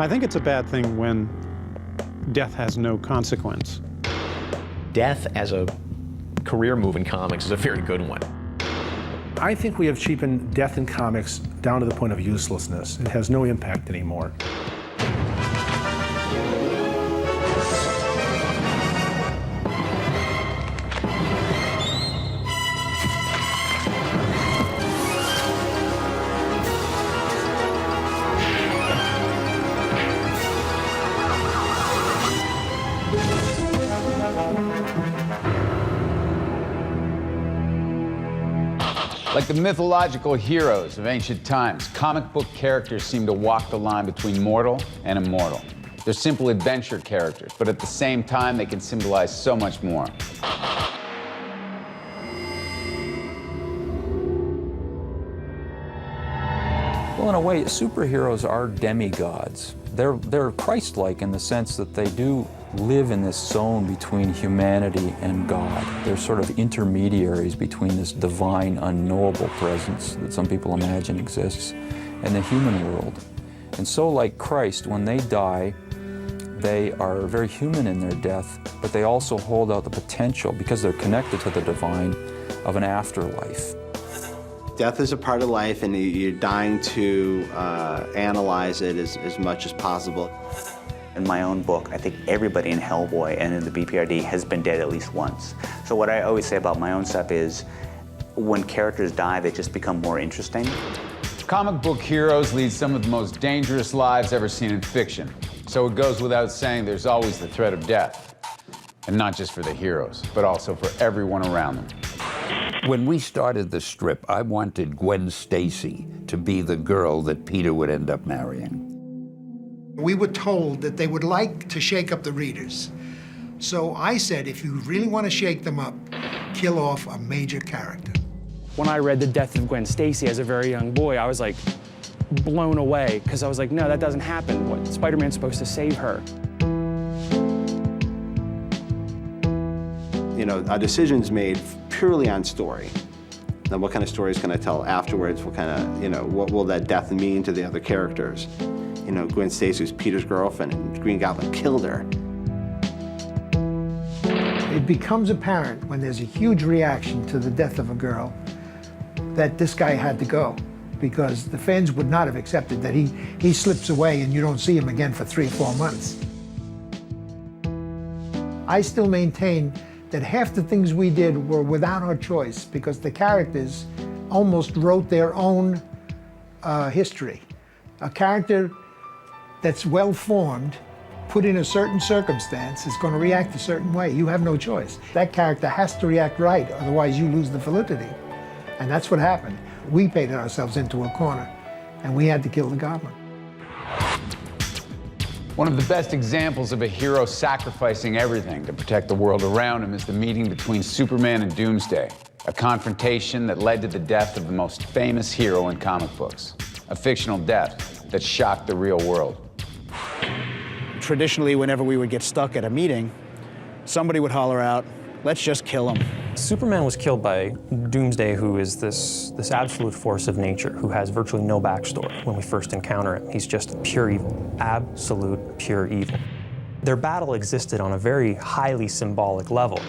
I think it's a bad thing when death has no consequence. Death as a career move in comics is a very good one. I think we have cheapened death in comics down to the point of uselessness. It has no impact anymore. Like the mythological heroes of ancient times, comic book characters seem to walk the line between mortal and immortal. They're simple adventure characters, but at the same time, they can symbolize so much more. Well, in a way, superheroes are demigods. They're Christ-like in the sense that they do live in this zone between humanity and God. They're sort of intermediaries between this divine, unknowable presence that some people imagine exists and the human world. And so, like Christ, when they die, they are very human in their death, but they also hold out the potential, because they're connected to the divine, of an afterlife. Death is a part of life, and you're dying to analyze it as much as possible. In my own book, I think everybody in Hellboy and in the BPRD has been dead at least once. So what I always say about my own stuff is, when characters die, they just become more interesting. Comic book heroes lead some of the most dangerous lives ever seen in fiction. So it goes without saying there's always the threat of death. And not just for the heroes, but also for everyone around them. When we started the strip, I wanted Gwen Stacy to be the girl that Peter would end up marrying. We were told that they would like to shake up the readers. So I said, if you really want to shake them up, kill off a major character. When I read The Death of Gwen Stacy as a very young boy, I was like blown away, because I was like, no, that doesn't happen. What, Spider-Man's supposed to save her. You know, our decision's made purely on story. Now, what kind of stories can I tell afterwards? What kind of, you know, what will that death mean to the other characters? You know, Gwen Stacy was Peter's girlfriend, and Green Goblin killed her. It becomes apparent when there's a huge reaction to the death of a girl that this guy had to go, because the fans would not have accepted that he slips away and you don't see him again for 3 or 4 months. I still maintain that half the things we did were without our choice, because the characters almost wrote their own history. A character that's well-formed, put in a certain circumstance, is going to react a certain way. You have no choice. That character has to react right, otherwise you lose the validity. And that's what happened. We painted ourselves into a corner, and we had to kill the Goblin. One of the best examples of a hero sacrificing everything to protect the world around him is the meeting between Superman and Doomsday, a confrontation that led to the death of the most famous hero in comic books, a fictional death that shocked the real world. Traditionally, whenever we would get stuck at a meeting, somebody would holler out, "Let's just kill him." Superman was killed by Doomsday, who is this absolute force of nature, who has virtually no backstory when we first encounter him. He's just pure evil, absolute pure evil. Their battle existed on a very highly symbolic level.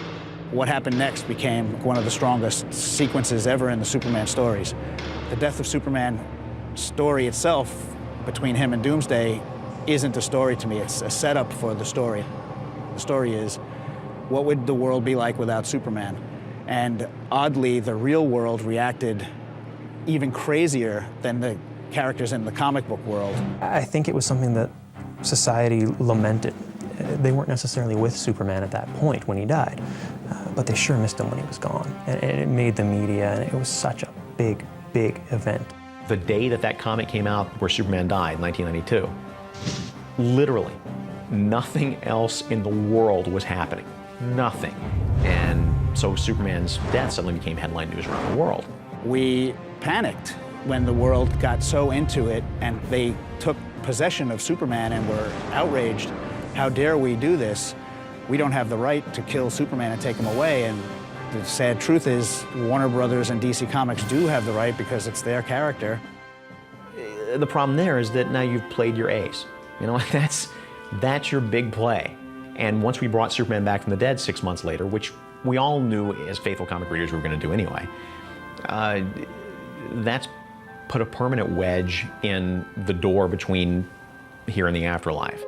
What happened next became one of the strongest sequences ever in the Superman stories. The death of Superman story itself, between him and Doomsday, isn't a story to me. It's a setup for the story. The story is, what would the world be like without Superman? And oddly, the real world reacted even crazier than the characters in the comic book world. I think it was something that society lamented. They weren't necessarily with Superman at that point when he died, but they sure missed him when he was gone. And it made the media, and it was such a big, big event. The day that that comic came out where Superman died, 1992, literally nothing else in the world was happening. Nothing. And so Superman's death suddenly became headline news around the world. We panicked when the world got so into it, and they took possession of Superman and were outraged. How dare we do this? We don't have the right to kill Superman and take him away. And the sad truth is, Warner Brothers and DC Comics do have the right, because it's their character. The problem there is that now you've played your ace. You know, that's your big play. And once we brought Superman back from the dead 6 months later, which we all knew as faithful comic readers we were going to do anyway, that's put a permanent wedge in the door between here and the afterlife.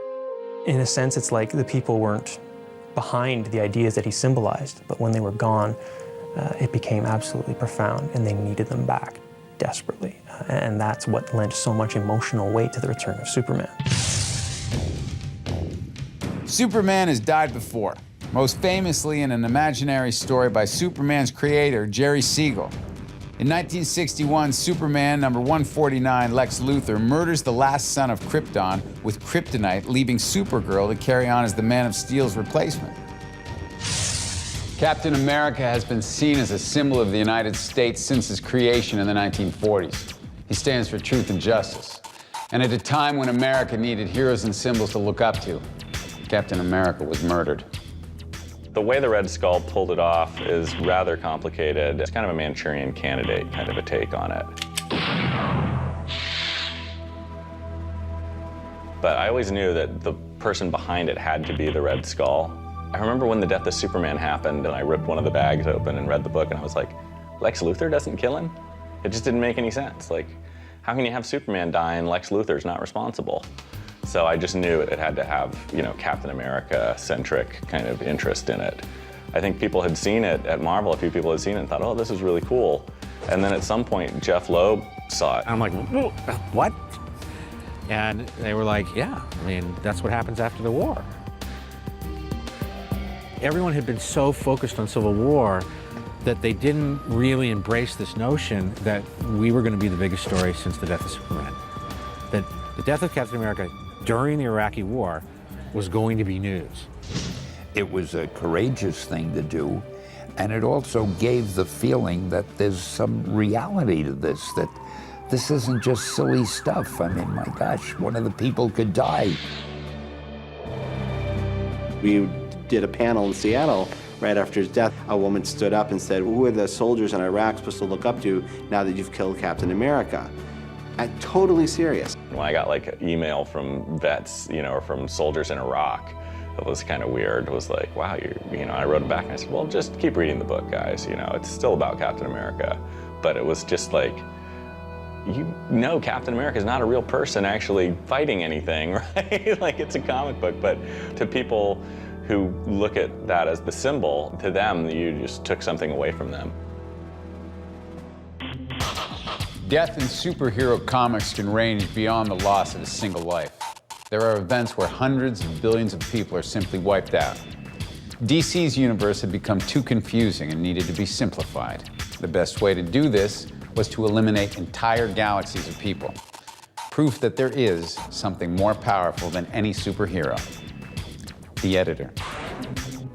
In a sense, it's like the people weren't behind the ideas that he symbolized, but when they were gone, it became absolutely profound, and they needed them back desperately. And that's what lent so much emotional weight to the return of Superman. Superman has died before, most famously in an imaginary story by Superman's creator, Jerry Siegel. In 1961, Superman number 149, Lex Luthor, murders the last son of Krypton with kryptonite, leaving Supergirl to carry on as the Man of Steel's replacement. Captain America has been seen as a symbol of the United States since his creation in the 1940s. He stands for truth and justice. And at a time when America needed heroes and symbols to look up to, Captain America was murdered. The way the Red Skull pulled it off is rather complicated. It's kind of a Manchurian Candidate kind of a take on it. But I always knew that the person behind it had to be the Red Skull. I remember when the death of Superman happened and I ripped one of the bags open and read the book and I was like, Lex Luthor doesn't kill him? It just didn't make any sense. Like, how can you have Superman die and Lex Luthor's not responsible? So I just knew it had to have, you know, Captain America-centric kind of interest in it. I think people had seen it at Marvel, a few people had seen it and thought, oh, this is really cool. And then at some point, Jeff Loeb saw it. I'm like, what? And they were like, yeah, I mean, that's what happens after the war. Everyone had been so focused on Civil War that they didn't really embrace this notion that we were going to be the biggest story since the death of Superman. That the death of Captain America during the Iraqi war was going to be news. It was a courageous thing to do, and it also gave the feeling that there's some reality to this, that this isn't just silly stuff. I mean, my gosh, one of the people could die. We did a panel in Seattle right after his death. A woman stood up and said, who are the soldiers in Iraq supposed to look up to now that you've killed Captain America? Totally serious. When I got like an email from vets, you know, or from soldiers in Iraq, it was kind of weird. It was like, wow, you know, I wrote it back and I said, well, just keep reading the book, guys. You know, it's still about Captain America. But it was just like, you know, Captain America is not a real person actually fighting anything, right? Like, it's a comic book. But to people who look at that as the symbol, to them, you just took something away from them. Death in superhero comics can range beyond the loss of a single life. There are events where hundreds of billions of people are simply wiped out. DC's universe had become too confusing and needed to be simplified. The best way to do this was to eliminate entire galaxies of people. Proof that there is something more powerful than any superhero. The editor.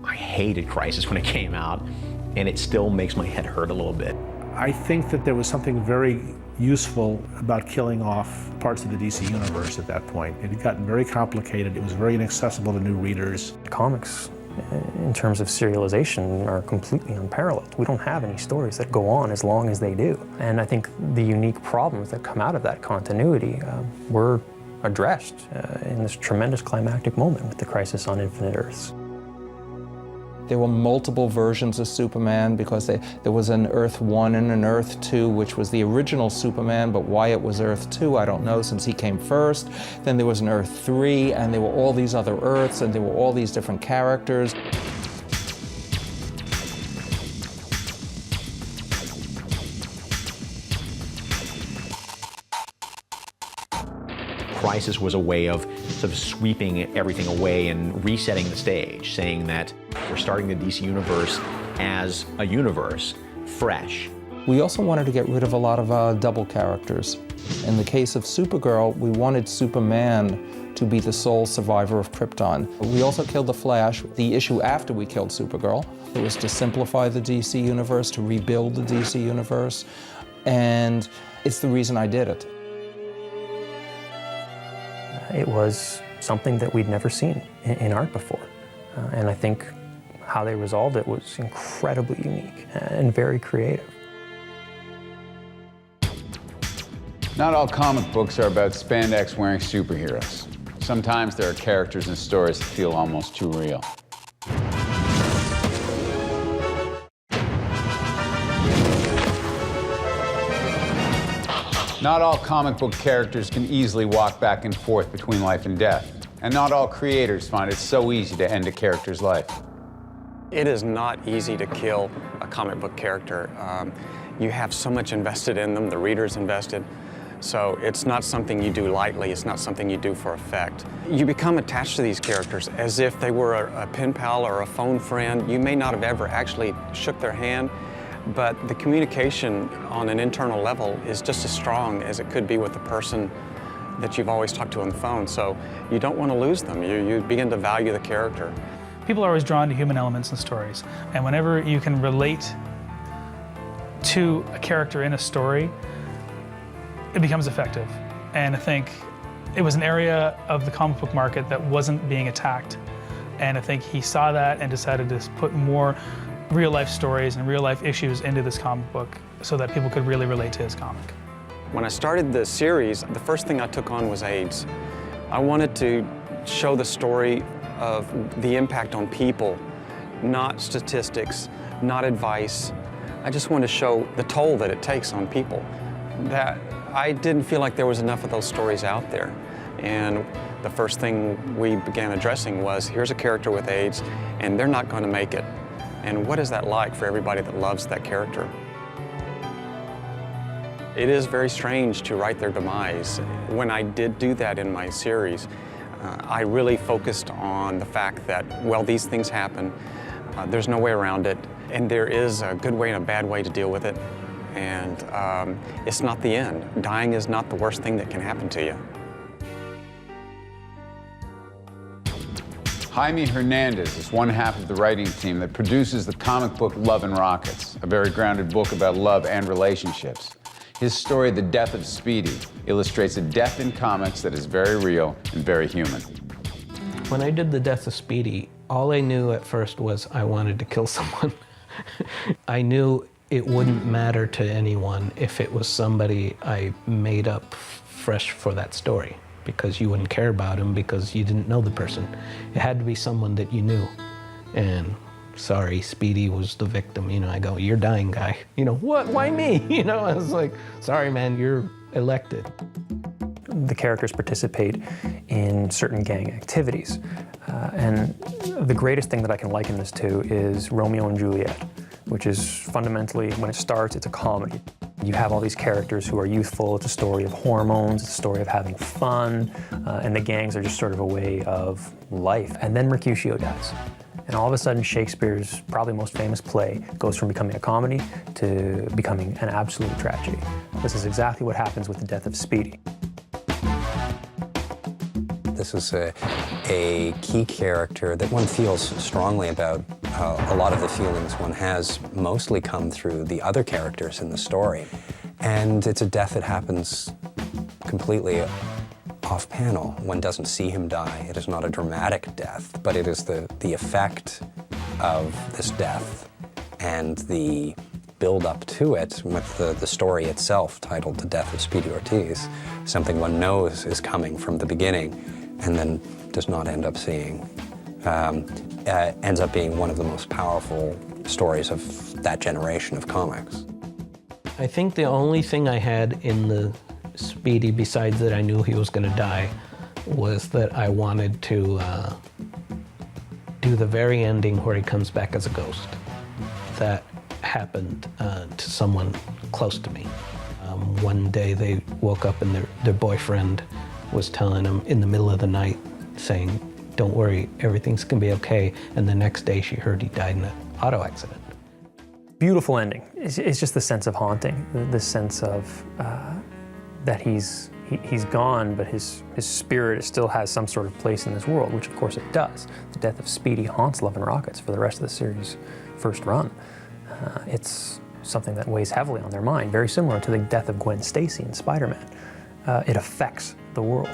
I hated Crisis when it came out, and it still makes my head hurt a little bit. I think that there was something very useful about killing off parts of the DC universe at that point. It had gotten very complicated. It was very inaccessible to new readers. Comics, in terms of serialization, are completely unparalleled. We don't have any stories that go on as long as they do. And I think the unique problems that come out of that continuity were addressed in this tremendous climactic moment with the Crisis on Infinite Earths. There were multiple versions of Superman because there was an Earth 1 and an Earth 2, which was the original Superman, but why it was Earth 2, I don't know, since he came first. Then there was an Earth 3, and there were all these other Earths, and there were all these different characters. Crisis was a way of sort of sweeping everything away and resetting the stage, saying that we're starting the DC universe as a universe, fresh. We also wanted to get rid of a lot of double characters. In the case of Supergirl, we wanted Superman to be the sole survivor of Krypton. We also killed the Flash. The issue after we killed Supergirl, it was to simplify the DC universe, to rebuild the DC universe, and it's the reason I did it. It was something that we'd never seen in art before. And I think how they resolved it was incredibly unique and very creative. Not all comic books are about spandex-wearing superheroes. Sometimes there are characters and stories that feel almost too real. Not all comic book characters can easily walk back and forth between life and death. And not all creators find it so easy to end a character's life. It is not easy to kill a comic book character. You have so much invested in them, the reader's invested. So it's not something you do lightly, it's not something you do for effect. You become attached to these characters as if they were a pen pal or a phone friend. You may not have ever actually shook their hand, but the communication on an internal level is just as strong as it could be with the person that you've always talked to on the phone. So you don't want to lose them. You begin to value the character. People are always drawn to human elements in stories, and whenever you can relate to a character in a story, it becomes effective. And I think it was an area of the comic book market that wasn't being attacked. And I think he saw that and decided to put more real-life stories and real-life issues into this comic book so that people could really relate to his comic. When I started the series, the first thing I took on was AIDS. I wanted to show the story of the impact on people, not statistics, not advice. I just wanted to show the toll that it takes on people. That I didn't feel like there was enough of those stories out there. And the first thing we began addressing was, here's a character with AIDS, and they're not going to make it. And what is that like for everybody that loves that character? It is very strange to write their demise. When I did do that in my series, I really focused on the fact that, well, these things happen. There's no way around it. And there is a good way and a bad way to deal with it. And it's not the end. Dying is not the worst thing that can happen to you. Jaime Hernandez is one half of the writing team that produces the comic book Love and Rockets, a very grounded book about love and relationships. His story, The Death of Speedy, illustrates a death in comics that is very real and very human. When I did The Death of Speedy, all I knew at first was I wanted to kill someone. I knew it wouldn't matter to anyone if it was somebody I made up fresh for that story, because you wouldn't care about him because you didn't know the person. It had to be someone that you knew. And sorry, Speedy was the victim. You know, I go, you're dying, guy. You know, what, why me? You know, I was like, sorry, man, you're elected. The characters participate in certain gang activities. And the greatest thing that I can liken this to is Romeo and Juliet, which is fundamentally, when it starts, it's a comedy. You have all these characters who are youthful. It's a story of hormones. It's a story of having fun. And the gangs are just sort of a way of life. And then Mercutio dies. And all of a sudden, Shakespeare's probably most famous play goes from becoming a comedy to becoming an absolute tragedy. This is exactly what happens with the death of Speedy. This is a key character that one feels strongly about. A lot of the feelings one has mostly come through the other characters in the story. And it's a death that happens completely off-panel. One doesn't see him die. It is not a dramatic death, but it is the effect of this death and the build-up to it with the story itself, titled The Death of Speedy Ortiz, something one knows is coming from the beginning and then does not end up seeing. Ends up being one of the most powerful stories of that generation of comics. I think the only thing I had in the Speedy, besides that I knew he was going to die, was that I wanted to do the very ending where he comes back as a ghost. That happened to someone close to me. One day they woke up and their boyfriend was telling them in the middle of the night, saying, "Don't worry, everything's gonna be okay." And the next day she heard he died in an auto accident. Beautiful ending. It's just the sense of haunting, the sense of that he's gone, but his spirit still has some sort of place in this world, which of course it does. The death of Speedy haunts Love and Rockets for the rest of the series' first run. It's something that weighs heavily on their mind, very similar to the death of Gwen Stacy in Spider-Man. It affects the world.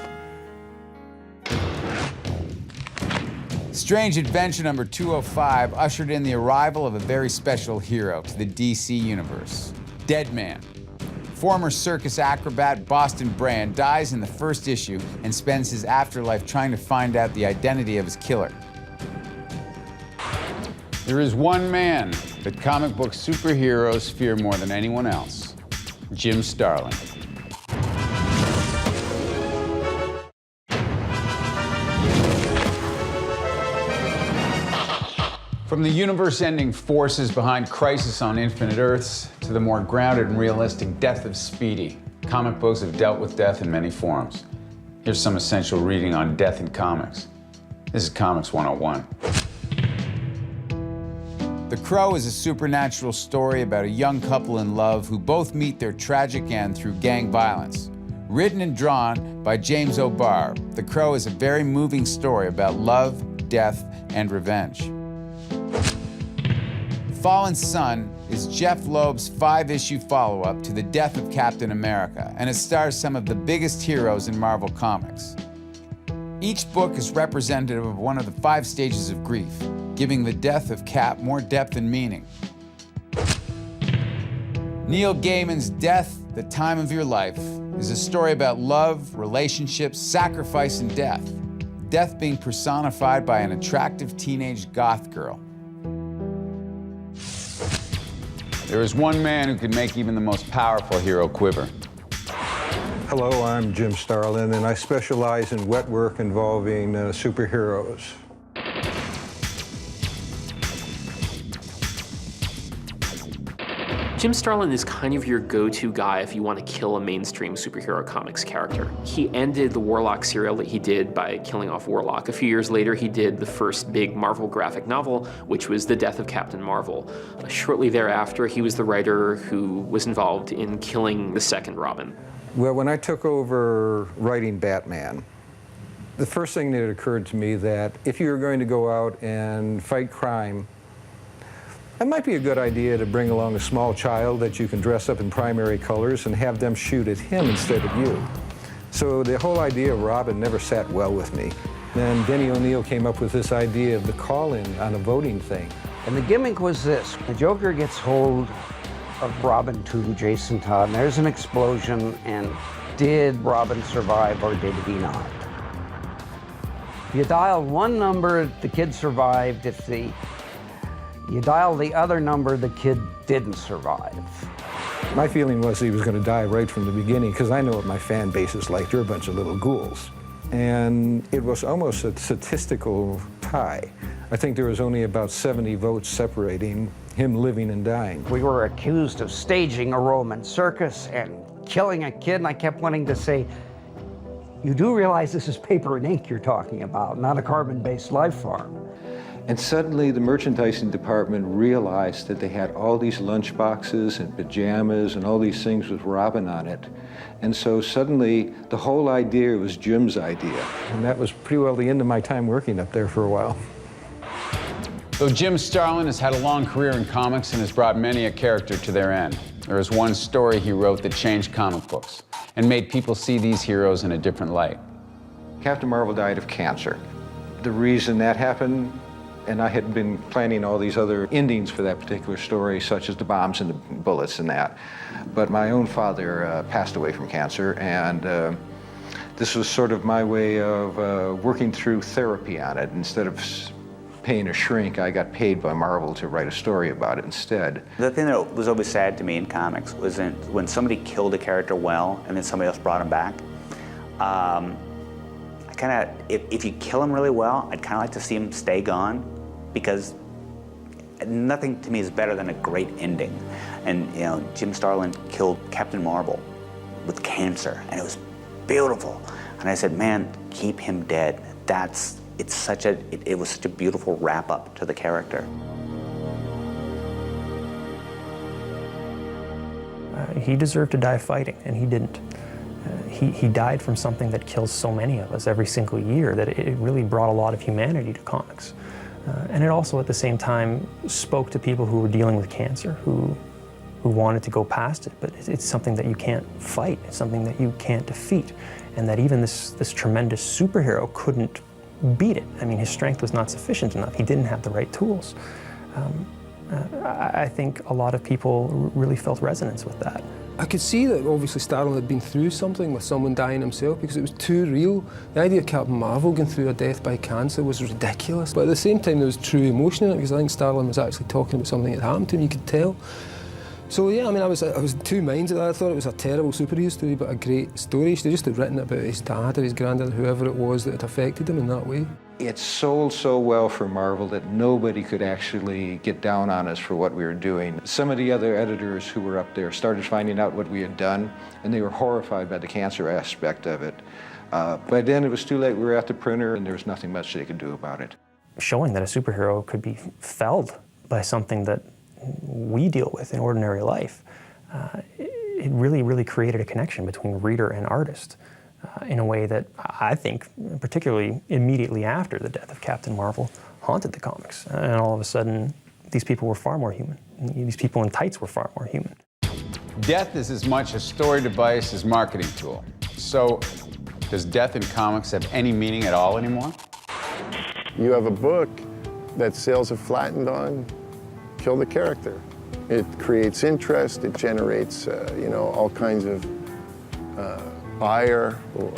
Strange Adventure number 205 ushered in the arrival of a very special hero to the DC universe, Deadman. Former circus acrobat Boston Brand dies in the first issue and spends his afterlife trying to find out the identity of his killer. There is one man that comic book superheroes fear more than anyone else: Jim Starlin. From the universe-ending forces behind Crisis on Infinite Earths to the more grounded and realistic Death of Speedy, comic books have dealt with death in many forms. Here's some essential reading on death in comics. This is Comics 101. The Crow is a supernatural story about a young couple in love who both meet their tragic end through gang violence. Written and drawn by James O'Barr, The Crow is a very moving story about love, death, and revenge. Fallen Sun is Jeff Loeb's 5-issue follow-up to The Death of Captain America, and it stars some of the biggest heroes in Marvel Comics. Each book is representative of one of the 5 stages of grief, giving the death of Cap more depth and meaning. Neil Gaiman's Death, The Time of Your Life, is a story about love, relationships, sacrifice, and death. Death being personified by an attractive teenage goth girl. There is one man who can make even the most powerful hero quiver. Hello, I'm Jim Starlin, and I specialize in wet work involving superheroes. Jim Starlin is kind of your go-to guy if you want to kill a mainstream superhero comics character. He ended the Warlock serial that he did by killing off Warlock. A few years later, he did the first big Marvel graphic novel, which was The Death of Captain Marvel. Shortly thereafter, he was the writer who was involved in killing the second Robin. Well, when I took over writing Batman, the first thing that occurred to me that if you were going to go out and fight crime, it might be a good idea to bring along a small child that you can dress up in primary colors and have them shoot at him instead of you. So the whole idea of Robin never sat well with me. Then Denny O'Neil came up with this idea of the call-in on a voting thing. And the gimmick was this: the Joker gets hold of Robin to Jason Todd, and there's an explosion, and did Robin survive or did he not? If you dial one number, the kid survived. If you dial the other number, the kid didn't survive. My feeling was he was going to die right from the beginning, because I know what my fan base is like. They're a bunch of little ghouls. And it was almost a statistical tie. I think there was only about 70 votes separating him living and dying. We were accused of staging a Roman circus and killing a kid, and I kept wanting to say, you do realize this is paper and ink you're talking about, not a carbon-based life form. And suddenly the merchandising department realized that they had all these lunch boxes and pajamas and all these things with Robin on it. And so suddenly the whole idea was Jim's idea. And that was pretty well the end of my time working up there for a while. Though Jim Starlin has had a long career in comics and has brought many a character to their end, there is one story he wrote that changed comic books and made people see these heroes in a different light. Captain Marvel died of cancer. The reason that happened, and I had been planning all these other endings for that particular story, such as the bombs and the bullets and that. But my own father passed away from cancer, and this was sort of my way of working through therapy on it. Instead of paying a shrink, I got paid by Marvel to write a story about it instead. The thing that was always sad to me in comics was when somebody killed a character well and then somebody else brought him back. If you kill him really well, I'd kind of like to see him stay gone, because nothing to me is better than a great ending. And you know, Jim Starlin killed Captain Marvel with cancer, and it was beautiful. And I said, man, keep him dead. It was such a beautiful wrap up to the character. He deserved to die fighting, and he didn't. He died from something that kills so many of us every single year, that it really brought a lot of humanity to comics. And it also, at the same time, spoke to people who were dealing with cancer, who wanted to go past it. But it's something that you can't fight. It's something that you can't defeat. And that even this tremendous superhero couldn't beat it. I mean, his strength was not sufficient enough. He didn't have the right tools. I think a lot of people really felt resonance with that. I could see that obviously Starlin had been through something with someone dying himself because it was too real. The idea of Captain Marvel going through a death by cancer was ridiculous. But at the same time, there was true emotion in it because I think Starlin was actually talking about something that had happened to him, you could tell. So yeah, I mean, I was in two minds of that. I thought it was a terrible superhero story, but a great story. She just had written about his dad or his granddad, whoever it was that had affected him in that way. It sold so well for Marvel that nobody could actually get down on us for what we were doing. Some of the other editors who were up there started finding out what we had done, and they were horrified by the cancer aspect of it. By then it was too late. We were at the printer, and there was nothing much they could do about it. Showing that a superhero could be felled by something that we deal with in ordinary life, it really, really created a connection between reader and artist. In a way that I think, particularly immediately after the death of Captain Marvel, haunted the comics. And all of a sudden, these people were far more human. These people in tights were far more human. Death is as much a story device as marketing tool. So, does death in comics have any meaning at all anymore? You have a book that sales have flattened on, kill the character. It creates interest, it generates, all kinds of ire, or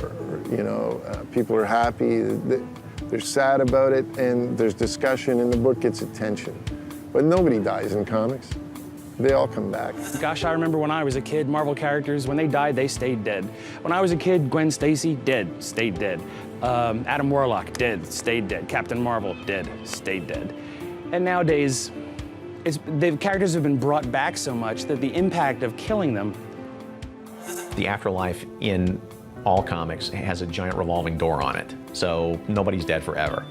people are happy, they're sad about it, and there's discussion, and the book gets attention. But nobody dies in comics. They all come back. Gosh, I remember when I was a kid, Marvel characters, when they died, they stayed dead. When I was a kid, Gwen Stacy, dead, stayed dead. Adam Warlock, dead, stayed dead. Captain Marvel, dead, stayed dead. And nowadays, the characters have been brought back so much that the impact of killing them. The afterlife in all comics has a giant revolving door on it, so nobody's dead forever.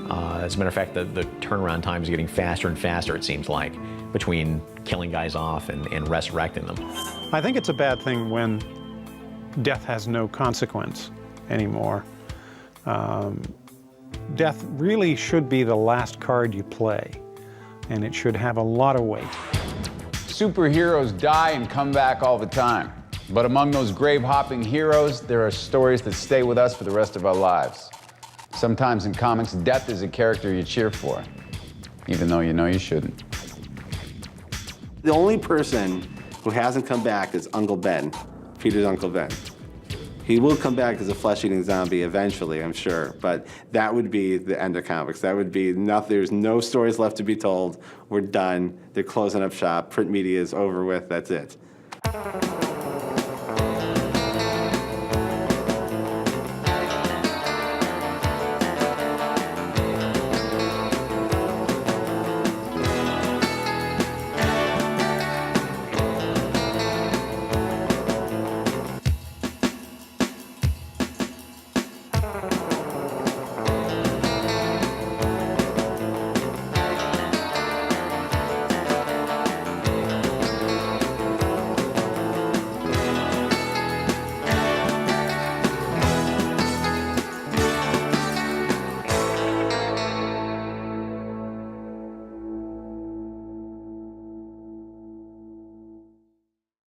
As a matter of fact, the turnaround time is getting faster and faster, it seems like, between killing guys off and resurrecting them. I think it's a bad thing when death has no consequence anymore. Death really should be the last card you play, and it should have a lot of weight. Superheroes die and come back all the time. But among those grave-hopping heroes, there are stories that stay with us for the rest of our lives. Sometimes in comics, death is a character you cheer for, even though you know you shouldn't. The only person who hasn't come back is Uncle Ben, Peter's Uncle Ben. He will come back as a flesh-eating zombie eventually, I'm sure, but that would be the end of comics. That would be nothing. There's no stories left to be told. We're done. They're closing up shop. Print media is over with. That's it.